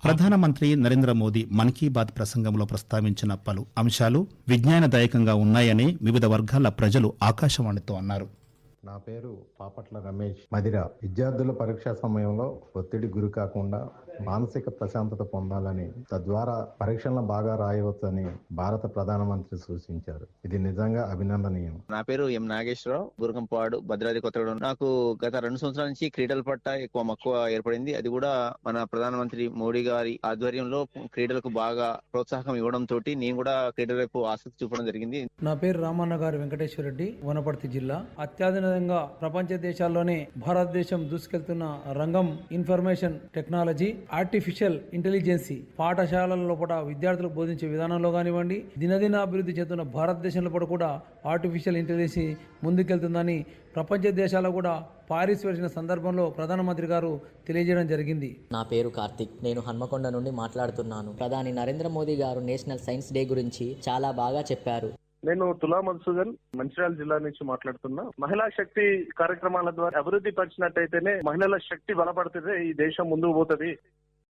ప్రధానమంత్రి నరేంద్ర మోదీ మన్ కీ బాత్ ప్రసంగంలో ప్రస్తావించిన పలు అంశాలు విజ్ఞానదాయకంగా ఉన్నాయని వివిధ వర్గాల ప్రజలు ఆకాశవాణితో అన్నారు. నా పేరు పాపట్ల రమేష్ మదిర. విద్యార్థుల పరీక్షా సమయంలో ఒత్తిడి గురి కాకుండా మానసిక ప్రశాంతత పొందాలని, తద్వారా పరీక్షలను బాగా రాయవచ్చని భారత ప్రధానమంత్రి సూచించారు. ఇది నిజంగా అభినందనీయం. నా పేరు ఎం నాగేశ్వరరావు, గురకంపాడు, భద్రాద్రి కొత్తగూడెం. నాకు గత 2 సంవత్సరాల నుంచి క్రీడల పట్ల ఎక్కువ మక్కువ ఏర్పడింది. అది కూడా మన ప్రధానమంత్రి మోడీ గారి ఆధ్వర్యంలో క్రీడలకు బాగా ప్రోత్సాహం ఇవ్వడం తోటి నేను కూడా క్రీడల వైపు ఆసక్తి చూపడం జరిగింది. నా పేరు రామన్న గారి వెంకటేశ్వర రెడ్డి, వనపర్తి జిల్లా. అత్యాధునికంగా ప్రపంచ దేశాల్లోనే భారతదేశం దూసుకెళ్తున్న రంగం ఇన్ఫర్మేషన్ టెక్నాలజీ, ఆర్టిఫిషియల్ ఇంటెలిజెన్సీ. పాఠశాలల లోపల విద్యార్థులకు బోధించే విధానంలో కానివ్వండి, దినదిన అభివృద్ధి చెందుతున్న భారతదేశంలో కూడా ఆర్టిఫిషియల్ ఇంటెలిజెన్సీ ముందుకెళ్తుందని ప్రపంచ దేశాలు కూడా పారిస్ వచ్చిన సందర్భంలో ప్రధానమంత్రి గారు తెలియజేయడం జరిగింది. నా పేరు కార్తిక్, నేను హన్మకొండ నుండి మాట్లాడుతున్నాను. ప్రధాని నరేంద్ర మోదీ గారు నేషనల్ సైన్స్ డే గురించి చాలా బాగా చెప్పారు. నేను తులా మధుసూదన్, మంచిర్యాల జిల్లా నుంచి మాట్లాడుతున్నా. మహిళా శక్తి కార్యక్రమాల ద్వారా అభివృద్ధి పరిచినట్టయితేనే మహిళల శక్తి బలపడుతుంది, ఈ దేశం ముందుకు పోతుంది.